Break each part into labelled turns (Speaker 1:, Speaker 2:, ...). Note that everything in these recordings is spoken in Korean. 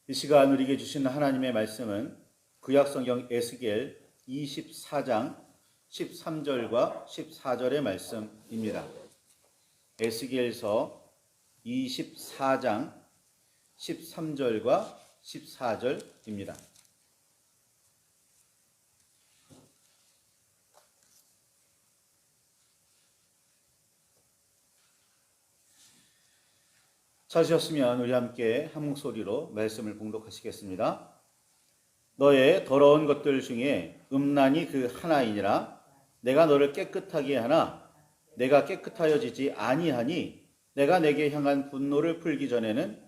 Speaker 1: 이 시간 우리에게 주신 하나님의 말씀은 구약성경 에스겔 24장 13절과 14절의 말씀입니다. 에스겔서 24장 13절과 14절입니다. 찾으셨으면 우리 함께 한 목소리로 말씀을 봉독하시겠습니다. 너의 더러운 것들 중에 음란이 그 하나이니라. 내가 너를 깨끗하게 하나 내가 깨끗하여지지 아니하니 내가 내게 향한 분노를 풀기 전에는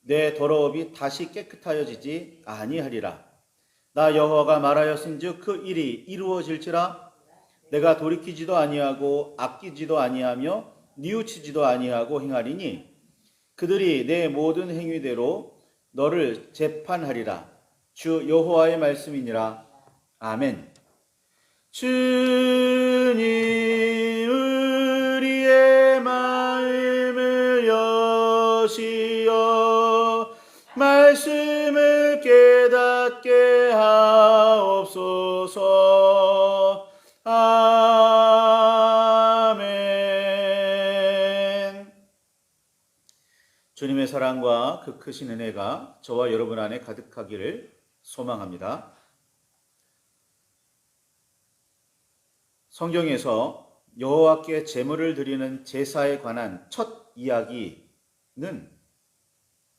Speaker 1: 내 더러움이 다시 깨끗하여지지 아니하리라. 나 여호와가 말하였은즉 그 일이 이루어질지라. 내가 돌이키지도 아니하고 아끼지도 아니하며 뉘우치지도 아니하고 행하리니 그들이 내 모든 행위대로 너를 재판하리라. 주 여호와의 말씀이니라. 아멘. 주님 우리의 마음을 여시어 말씀을 깨닫게 하옵소서. 주님의 사랑과 그 크신 은혜가 저와 여러분 안에 가득하기를 소망합니다. 성경에서 여호와께 제물을 드리는 제사에 관한 첫 이야기는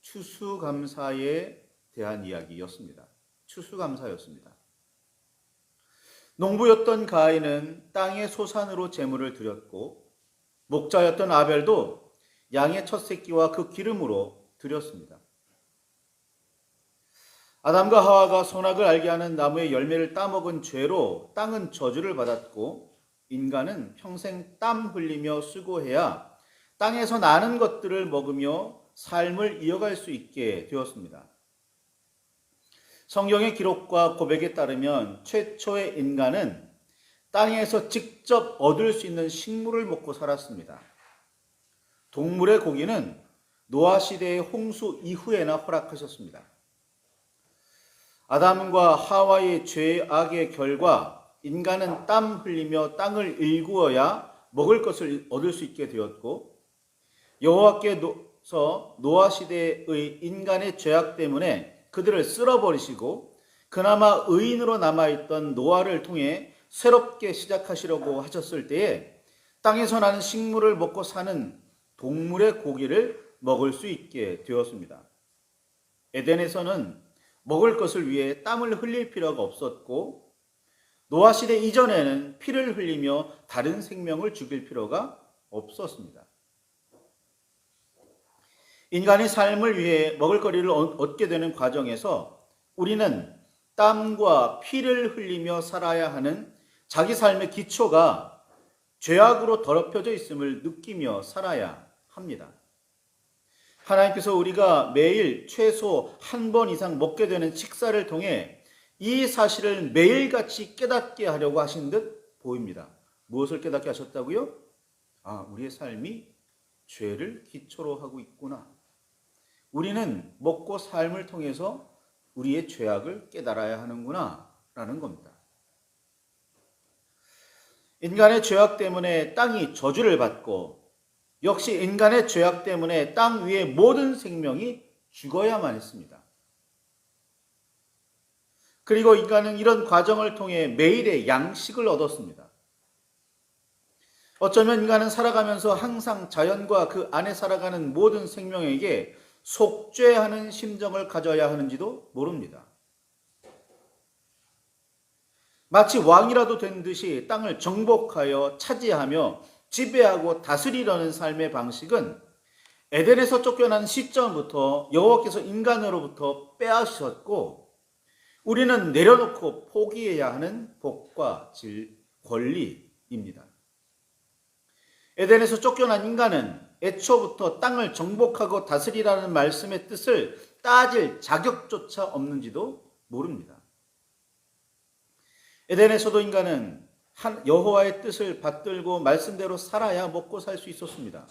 Speaker 1: 추수감사에 대한 이야기였습니다. 추수감사였습니다. 농부였던 가인은 땅의 소산으로 제물을 드렸고 목자였던 아벨도 양의 첫 새끼와 그 기름으로 드렸습니다. 아담과 하와가 선악을 알게 하는 나무의 열매를 따먹은 죄로 땅은 저주를 받았고 인간은 평생 땀 흘리며 수고해야 땅에서 나는 것들을 먹으며 삶을 이어갈 수 있게 되었습니다. 성경의 기록과 고백에 따르면 최초의 인간은 땅에서 직접 얻을 수 있는 식물을 먹고 살았습니다. 동물의 고기는 노아 시대의 홍수 이후에나 허락하셨습니다. 아담과 하와의 죄악의 결과 인간은 땀 흘리며 땅을 일구어야 먹을 것을 얻을 수 있게 되었고 여호와께서 노아 시대의 인간의 죄악 때문에 그들을 쓸어버리시고 그나마 의인으로 남아있던 노아를 통해 새롭게 시작하시려고 하셨을 때에 땅에서 나는 식물을 먹고 사는 동물의 고기를 먹을 수 있게 되었습니다. 에덴에서는 먹을 것을 위해 땀을 흘릴 필요가 없었고 노아 시대 이전에는 피를 흘리며 다른 생명을 죽일 필요가 없었습니다. 인간이 삶을 위해 먹을거리를 얻게 되는 과정에서 우리는 땀과 피를 흘리며 살아야 하는 자기 삶의 기초가 죄악으로 더럽혀져 있음을 느끼며 살아야 합니다. 하나님께서 우리가 매일 최소 한 번 이상 먹게 되는 식사를 통해 이 사실을 매일같이 깨닫게 하려고 하신 듯 보입니다. 무엇을 깨닫게 하셨다고요? 우리의 삶이 죄를 기초로 하고 있구나. 우리는 먹고 삶을 통해서 우리의 죄악을 깨달아야 하는구나 라는 겁니다. 인간의 죄악 때문에 땅이 저주를 받고 역시 인간의 죄악 때문에 땅 위의 모든 생명이 죽어야만 했습니다. 그리고 인간은 이런 과정을 통해 매일의 양식을 얻었습니다. 어쩌면 인간은 살아가면서 항상 자연과 그 안에 살아가는 모든 생명에게 속죄하는 심정을 가져야 하는지도 모릅니다. 마치 왕이라도 된 듯이 땅을 정복하여 차지하며 지배하고 다스리려는 삶의 방식은 에덴에서 쫓겨난 시점부터 여호와께서 인간으로부터 빼앗으셨고 우리는 내려놓고 포기해야 하는 복과 권리입니다. 에덴에서 쫓겨난 인간은 애초부터 땅을 정복하고 다스리라는 말씀의 뜻을 따질 자격조차 없는지도 모릅니다. 에덴에서도 인간은 여호와의 뜻을 받들고 말씀대로 살아야 먹고 살 수 있었습니다.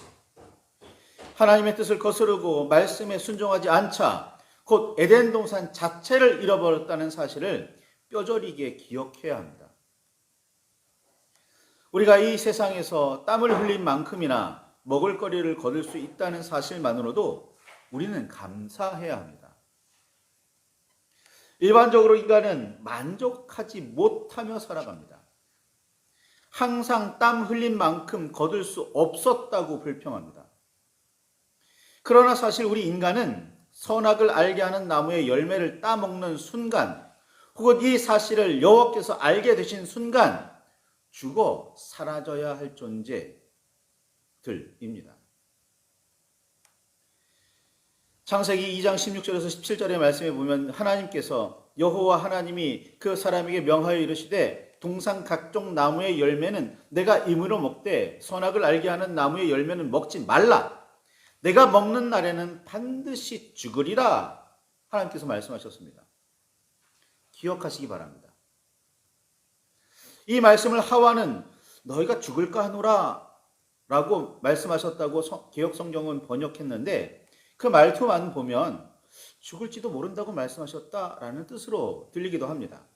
Speaker 1: 하나님의 뜻을 거스르고 말씀에 순종하지 않자 곧 에덴 동산 자체를 잃어버렸다는 사실을 뼈저리게 기억해야 합니다. 우리가 이 세상에서 땀을 흘린 만큼이나 먹을거리를 거둘 수 있다는 사실만으로도 우리는 감사해야 합니다. 일반적으로 인간은 만족하지 못하며 살아갑니다. 항상 땀 흘린 만큼 거둘 수 없었다고 불평합니다. 그러나 사실 우리 인간은 선악을 알게 하는 나무의 열매를 따먹는 순간, 혹은 이 사실을 여호와께서 알게 되신 순간 죽어 사라져야 할 존재들입니다. 창세기 2장 16절에서 17절의 말씀에 보면 하나님께서 여호와 하나님이 그 사람에게 명하여 이르시되 동산 각종 나무의 열매는 내가 임으로 먹되 선악을 알게 하는 나무의 열매는 먹지 말라. 내가 먹는 날에는 반드시 죽으리라. 하나님께서 말씀하셨습니다. 기억하시기 바랍니다. 이 말씀을 하와는 너희가 죽을까 하노라 라고 말씀하셨다고 개역성경은 번역했는데 그 말투만 보면 죽을지도 모른다고 말씀하셨다라는 뜻으로 들리기도 합니다.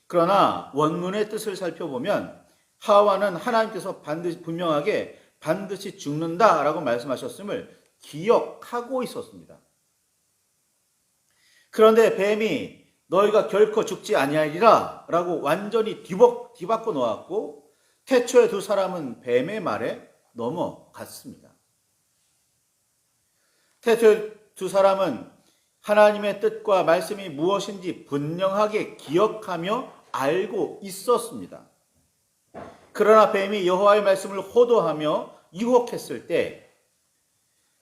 Speaker 1: 그러나 원문의 뜻을 살펴보면 하와는 하나님께서 분명하게 반드시 죽는다라고 말씀하셨음을 기억하고 있었습니다. 그런데 뱀이 너희가 결코 죽지 아니하리라 라고 완전히 뒤바꿔 놓았고 태초의 두 사람은 뱀의 말에 넘어갔습니다. 태초의 두 사람은 하나님의 뜻과 말씀이 무엇인지 분명하게 기억하며 알고 있었습니다. 그러나 뱀이 여호와의 말씀을 호도하며 유혹했을 때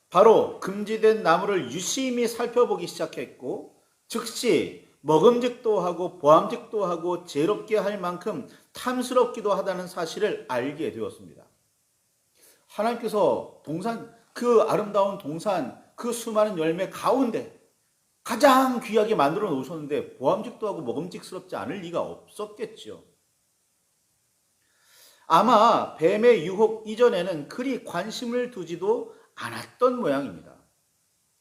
Speaker 1: 바로 금지된 나무를 유심히 살펴보기 시작했고 즉시 먹음직도 하고 보암직도 하고 죄롭게 할 만큼 탐스럽기도 하다는 사실을 알게 되었습니다. 하나님께서 그 아름다운 동산, 그 수많은 열매 가운데 가장 귀하게 만들어 놓으셨는데 보암직도 하고 먹음직스럽지 않을 리가 없었겠죠. 아마 뱀의 유혹 이전에는 그리 관심을 두지도 않았던 모양입니다.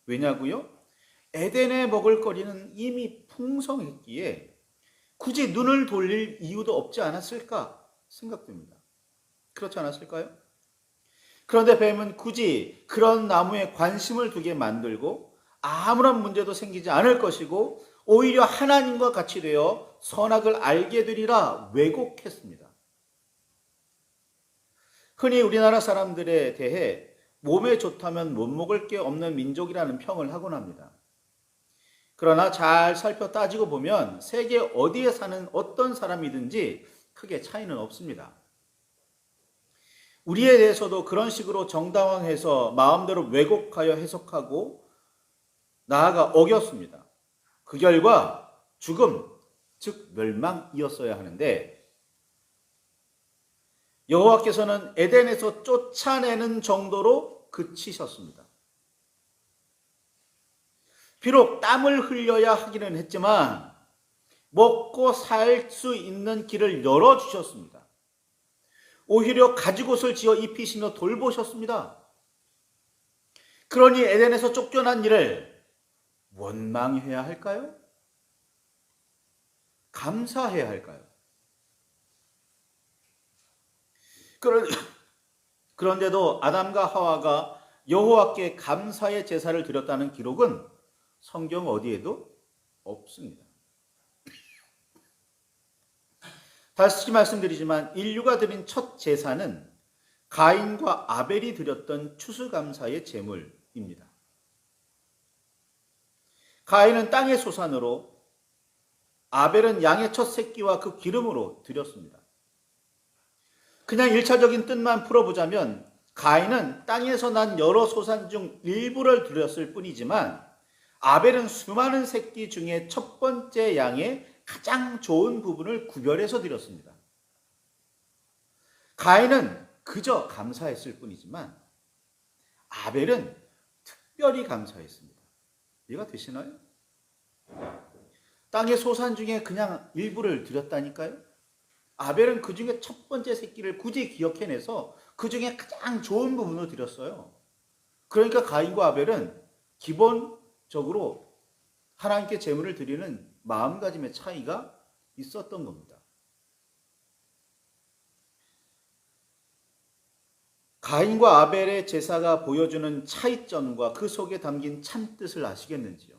Speaker 1: 왜냐고요? 에덴에 먹을 거리는 이미 풍성했기에 굳이 눈을 돌릴 이유도 없지 않았을까 생각됩니다. 그렇지 않았을까요? 그런데 뱀은 굳이 그런 나무에 관심을 두게 만들고 아무런 문제도 생기지 않을 것이고 오히려 하나님과 같이 되어 선악을 알게 되리라 왜곡했습니다. 흔히 우리나라 사람들에 대해 몸에 좋다면 못 먹을 게 없는 민족이라는 평을 하곤 합니다. 그러나 잘 살펴 따지고 보면 세계 어디에 사는 어떤 사람이든지 크게 차이는 없습니다. 우리에 대해서도 그런 식으로 정당화해서 마음대로 왜곡하여 해석하고 나아가 어겼습니다. 그 결과 죽음, 즉 멸망이었어야 하는데 여호와께서는 에덴에서 쫓아내는 정도로 그치셨습니다. 비록 땀을 흘려야 하기는 했지만 먹고 살 수 있는 길을 열어주셨습니다. 오히려 가죽옷을 지어 입히시며 돌보셨습니다. 그러니 에덴에서 쫓겨난 이를 원망해야 할까요? 감사해야 할까요? 그런데도 아담과 하와가 여호와께 감사의 제사를 드렸다는 기록은 성경 어디에도 없습니다. 다시 말씀드리지만 인류가 드린 첫 제사는 가인과 아벨이 드렸던 추수감사의 제물입니다. 가인은 땅의 소산으로, 아벨은 양의 첫 새끼와 그 기름으로 드렸습니다. 그냥 1차적인 뜻만 풀어보자면 가인은 땅에서 난 여러 소산 중 일부를 드렸을 뿐이지만 아벨은 수많은 새끼 중에 첫 번째 양의 가장 좋은 부분을 구별해서 드렸습니다. 가인은 그저 감사했을 뿐이지만 아벨은 특별히 감사했습니다. 이해가 되시나요? 땅의 소산 중에 그냥 일부를 드렸다니까요. 아벨은 그 중에 첫 번째 새끼를 굳이 기억해내서 그 중에 가장 좋은 부분을 드렸어요. 그러니까 가인과 아벨은 기본 하나님께 제물을 드리는 마음가짐의 차이가 있었던 겁니다. 가인과 아벨의 제사가 보여주는 차이점과 그 속에 담긴 참뜻을 아시겠는지요?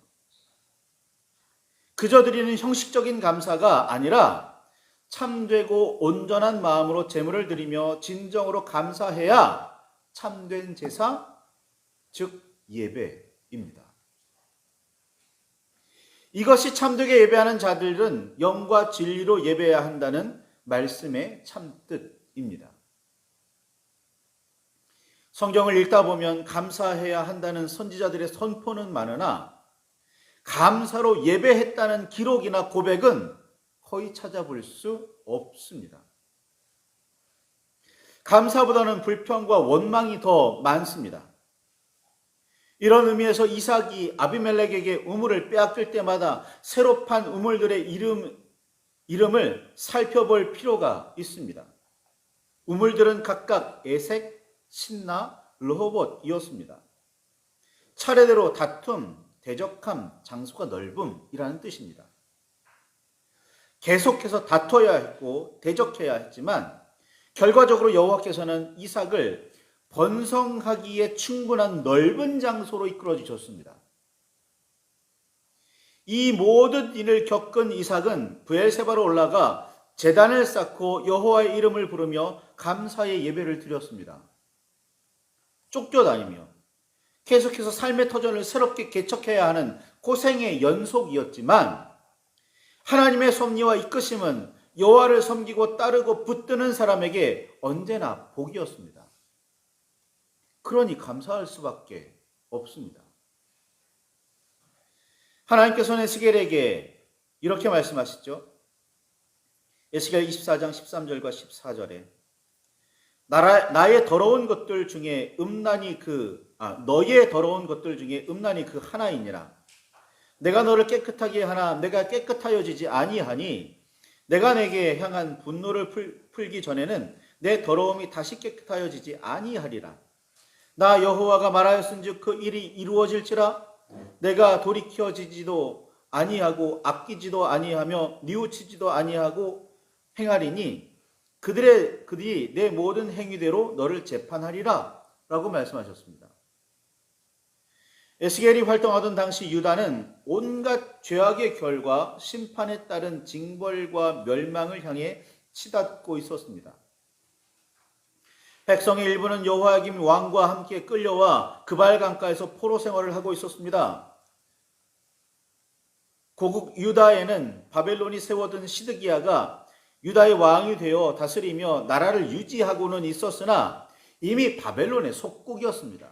Speaker 1: 그저 드리는 형식적인 감사가 아니라 참되고 온전한 마음으로 제물을 드리며 진정으로 감사해야 참된 제사, 즉 예배입니다. 이것이 참되게 예배하는 자들은 영과 진리로 예배해야 한다는 말씀의 참뜻입니다. 성경을 읽다 보면 감사해야 한다는 선지자들의 선포는 많으나 감사로 예배했다는 기록이나 고백은 거의 찾아볼 수 없습니다. 감사보다는 불평과 원망이 더 많습니다. 이런 의미에서 이삭이 아비멜렉에게 우물을 빼앗길 때마다 새로 판 우물들의 이름을 살펴볼 필요가 있습니다. 우물들은 각각 에색, 신나, 르호봇이었습니다. 차례대로 다툼, 대적함, 장소가 넓음이라는 뜻입니다. 계속해서 다퉈야 했고 대적해야 했지만 결과적으로 여호와께서는 이삭을 번성하기에 충분한 넓은 장소로 이끌어 주셨습니다. 이 모든 일을 겪은 이삭은 브엘세바로 올라가 제단을 쌓고 여호와의 이름을 부르며 감사의 예배를 드렸습니다. 쫓겨다니며 계속해서 삶의 터전을 새롭게 개척해야 하는 고생의 연속이었지만 하나님의 섭리와 이끄심은 여호와를 섬기고 따르고 붙드는 사람에게 언제나 복이었습니다. 그러니 감사할 수밖에 없습니다. 하나님께서는 에스겔에게 이렇게 말씀하시죠. 에스겔 24장 13절과 14절에 나의 더러운 것들 중에 너의 더러운 것들 중에 음란이 그 하나이니라. 내가 너를 깨끗하게 하나 내가 깨끗하여지지 아니하니 내가 내게 향한 분노를 풀기 전에는 내 더러움이 다시 깨끗하여지지 아니하리라. 나 여호와가 말하였은즉 그 일이 이루어질지라. 내가 돌이켜지지도 아니하고 아끼지도 아니하며 뉘우치지도 아니하고 행하리니 그들이 내 모든 행위대로 너를 재판하리라 라고 말씀하셨습니다. 에스겔이 활동하던 당시 유다는 온갖 죄악의 결과 심판에 따른 징벌과 멸망을 향해 치닫고 있었습니다. 백성의 일부는 여호야김 왕과 함께 끌려와 그발 강가에서 포로 생활을 하고 있었습니다. 고국 유다에는 바벨론이 세워둔 시드기야가 유다의 왕이 되어 다스리며 나라를 유지하고는 있었으나 이미 바벨론의 속국이었습니다.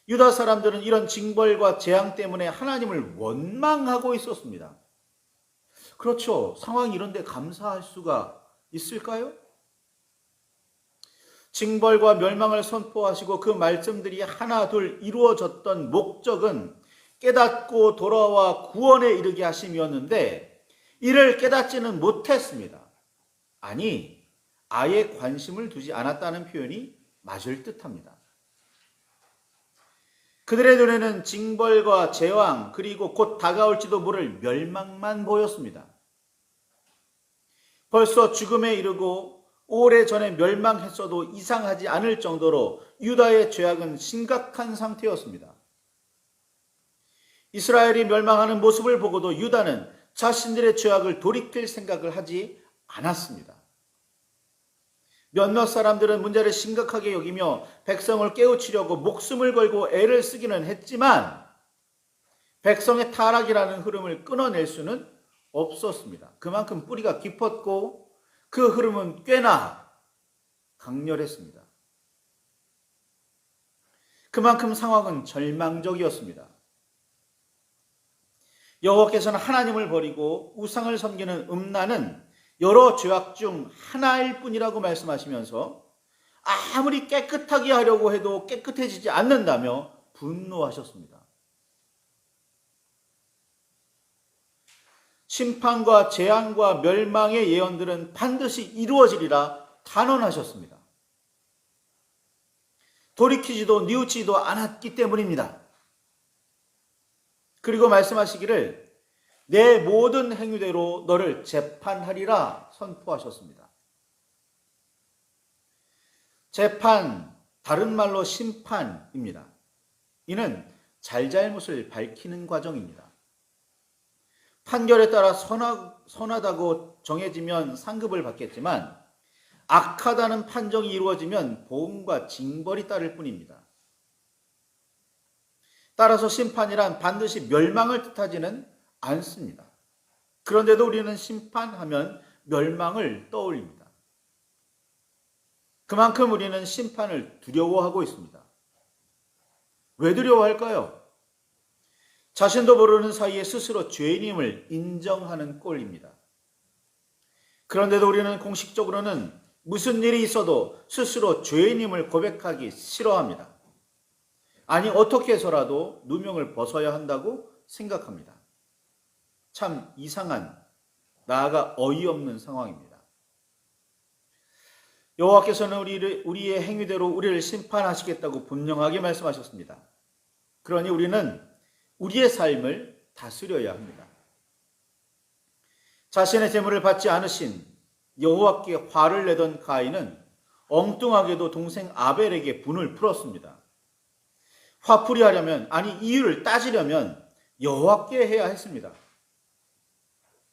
Speaker 1: 유다 사람들은 이런 징벌과 재앙 때문에 하나님을 원망하고 있었습니다. 그렇죠. 상황이 이런데 감사할 수가 있을까요? 징벌과 멸망을 선포하시고 그 말씀들이 하나둘 이루어졌던 목적은 깨닫고 돌아와 구원에 이르게 하심이었는데 이를 깨닫지는 못했습니다. 아니, 아예 관심을 두지 않았다는 표현이 맞을 듯합니다. 그들의 눈에는 징벌과 재앙 그리고 곧 다가올지도 모를 멸망만 보였습니다. 벌써 죽음에 이르고 오래전에 멸망했어도 이상하지 않을 정도로 유다의 죄악은 심각한 상태였습니다. 이스라엘이 멸망하는 모습을 보고도 유다는 자신들의 죄악을 돌이킬 생각을 하지 않았습니다. 몇몇 사람들은 문제를 심각하게 여기며 백성을 깨우치려고 목숨을 걸고 애를 쓰기는 했지만 백성의 타락이라는 흐름을 끊어낼 수는 없었습니다. 그만큼 뿌리가 깊었고 그 흐름은 꽤나 강렬했습니다. 그만큼 상황은 절망적이었습니다. 여호와께서는 하나님을 버리고 우상을 섬기는 음란은 여러 죄악 중 하나일 뿐이라고 말씀하시면서 아무리 깨끗하게 하려고 해도 깨끗해지지 않는다며 분노하셨습니다. 심판과 재앙과 멸망의 예언들은 반드시 이루어지리라 단언하셨습니다. 돌이키지도 뉘우치지도 않았기 때문입니다. 그리고 말씀하시기를 내 모든 행위대로 너를 재판하리라 선포하셨습니다. 재판, 다른 말로 심판입니다. 이는 잘잘못을 밝히는 과정입니다. 판결에 따라 선하다고 정해지면 상급을 받겠지만 악하다는 판정이 이루어지면 보응과 징벌이 따를 뿐입니다. 따라서 심판이란 반드시 멸망을 뜻하지는 않습니다. 그런데도 우리는 심판하면 멸망을 떠올립니다. 그만큼 우리는 심판을 두려워하고 있습니다. 왜 두려워할까요? 자신도 모르는 사이에 스스로 죄인임을 인정하는 꼴입니다. 그런데도 우리는 공식적으로는 무슨 일이 있어도 스스로 죄인임을 고백하기 싫어합니다. 아니, 어떻게 해서라도 누명을 벗어야 한다고 생각합니다. 참 이상한, 나아가 어이없는 상황입니다. 여호와께서는 우리의 행위대로 우리를 심판하시겠다고 분명하게 말씀하셨습니다. 그러니 우리는 우리의 삶을 다스려야 합니다. 자신의 재물을 받지 않으신 여호와께 화를 내던 가인은 엉뚱하게도 동생 아벨에게 분을 풀었습니다. 화풀이 하려면, 아니 이유를 따지려면 여호와께 해야 했습니다.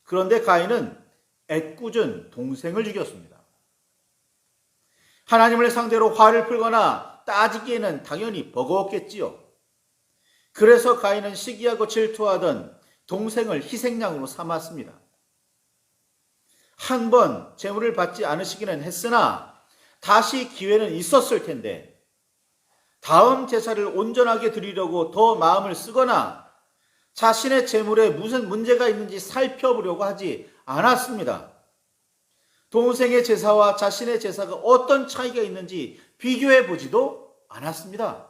Speaker 1: 그런데 가인은 애꿎은 동생을 죽였습니다. 하나님을 상대로 화를 풀거나 따지기에는 당연히 버거웠겠지요. 그래서 가인은 시기하고 질투하던 동생을 희생양으로 삼았습니다. 한 번 재물을 받지 않으시기는 했으나 다시 기회는 있었을 텐데 다음 제사를 온전하게 드리려고 더 마음을 쓰거나 자신의 재물에 무슨 문제가 있는지 살펴보려고 하지 않았습니다. 동생의 제사와 자신의 제사가 어떤 차이가 있는지 비교해 보지도 않았습니다.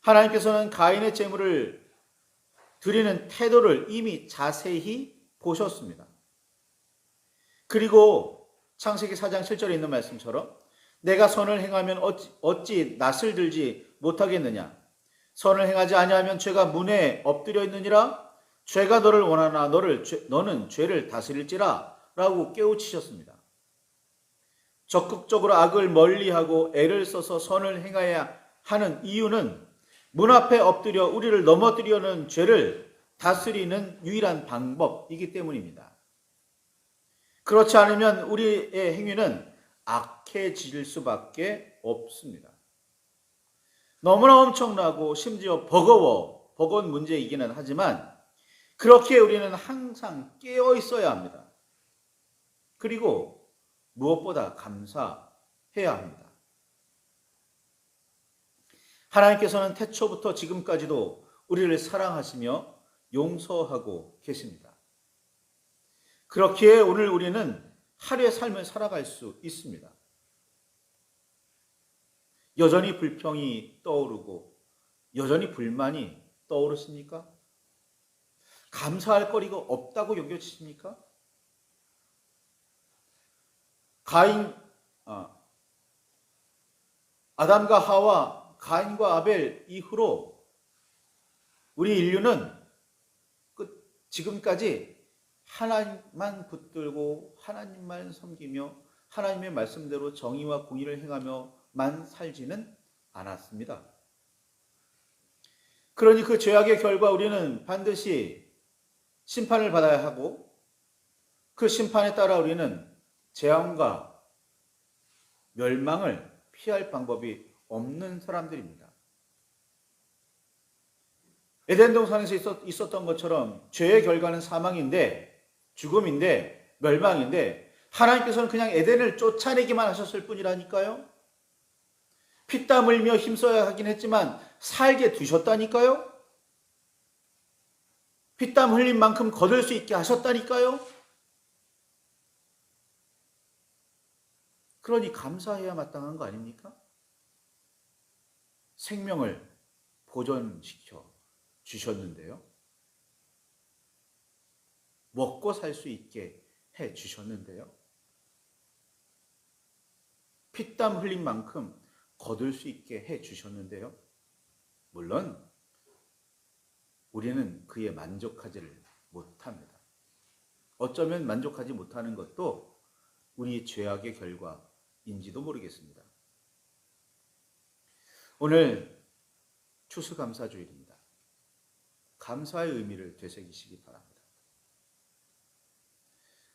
Speaker 1: 하나님께서는 가인의 재물을 드리는 태도를 이미 자세히 보셨습니다. 그리고 창세기 4장 7절에 있는 말씀처럼 내가 선을 행하면 어찌 낯을 들지 못하겠느냐? 선을 행하지 아니하면 죄가 문에 엎드려 있느니라. 죄가 너를 원하나 너는 죄를 다스릴지라 라고 깨우치셨습니다. 적극적으로 악을 멀리하고 애를 써서 선을 행해야 하는 이유는 문 앞에 엎드려 우리를 넘어뜨리려는 죄를 다스리는 유일한 방법이기 때문입니다. 그렇지 않으면 우리의 행위는 악해질 수밖에 없습니다. 너무나 엄청나고 심지어 버거운 문제이기는 하지만 그렇게 우리는 항상 깨어 있어야 합니다. 그리고 무엇보다 감사해야 합니다. 하나님께서는 태초부터 지금까지도 우리를 사랑하시며 용서하고 계십니다. 그렇기에 오늘 우리는 하루의 삶을 살아갈 수 있습니다. 여전히 불평이 떠오르고 여전히 불만이 떠오르십니까? 감사할 거리가 없다고 여겨지십니까? 아담과 하와, 가인과 아벨 이후로 우리 인류는 지금까지 하나님만 붙들고 하나님만 섬기며 하나님의 말씀대로 정의와 공의를 행하며만 살지는 않았습니다. 그러니 그 죄악의 결과 우리는 반드시 심판을 받아야 하고 그 심판에 따라 우리는 재앙과 멸망을 피할 방법이 없는 사람들입니다. 에덴 동산에서 있었던 것처럼 죄의 결과는 사망인데 죽음인데 멸망인데 하나님께서는 그냥 에덴을 쫓아내기만 하셨을 뿐이라니까요. 피땀 흘며 힘써야 하긴 했지만 살게 두셨다니까요. 피땀 흘린 만큼 거둘 수 있게 하셨다니까요. 그러니 감사해야 마땅한 거 아닙니까? 생명을 보존시켜 주셨는데요. 먹고 살 수 있게 해 주셨는데요. 피땀 흘린 만큼 거둘 수 있게 해 주셨는데요. 물론 우리는 그에 만족하지를 못합니다. 어쩌면 만족하지 못하는 것도 우리 죄악의 결과인지도 모르겠습니다. 오늘 추수감사주일입니다. 감사의 의미를 되새기시기 바랍니다.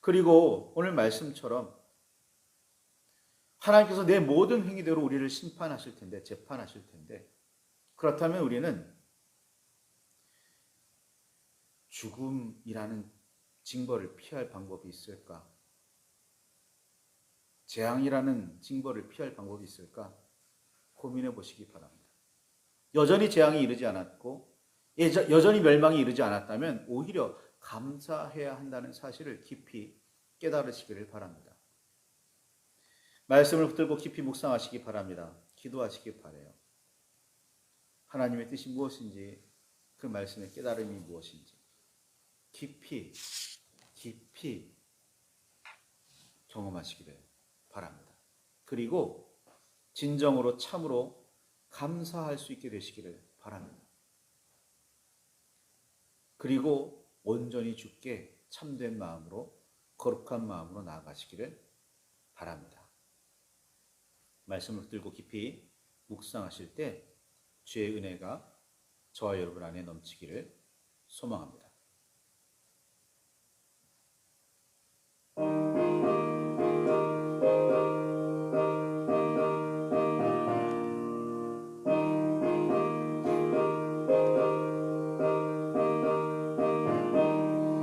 Speaker 1: 그리고 오늘 말씀처럼 하나님께서 내 모든 행위대로 우리를 심판하실 텐데, 재판하실 텐데, 그렇다면 우리는 죽음이라는 징벌을 피할 방법이 있을까? 재앙이라는 징벌을 피할 방법이 있을까? 고민해 보시기 바랍니다. 여전히 재앙이 이르지 않았고 여전히 멸망이 이르지 않았다면 오히려 감사해야 한다는 사실을 깊이 깨달으시기를 바랍니다. 말씀을 붙들고 깊이 묵상하시기 바랍니다. 기도하시기 바라요. 하나님의 뜻이 무엇인지, 그 말씀의 깨달음이 무엇인지 깊이 경험하시기를 바랍니다. 그리고 진정으로 참으로 감사할 수 있게 되시기를 바랍니다. 그리고 온전히 주께 참된 마음으로, 거룩한 마음으로 나아가시기를 바랍니다. 말씀을 붙들고 깊이 묵상하실 때 주의 은혜가 저와 여러분 안에 넘치기를 소망합니다.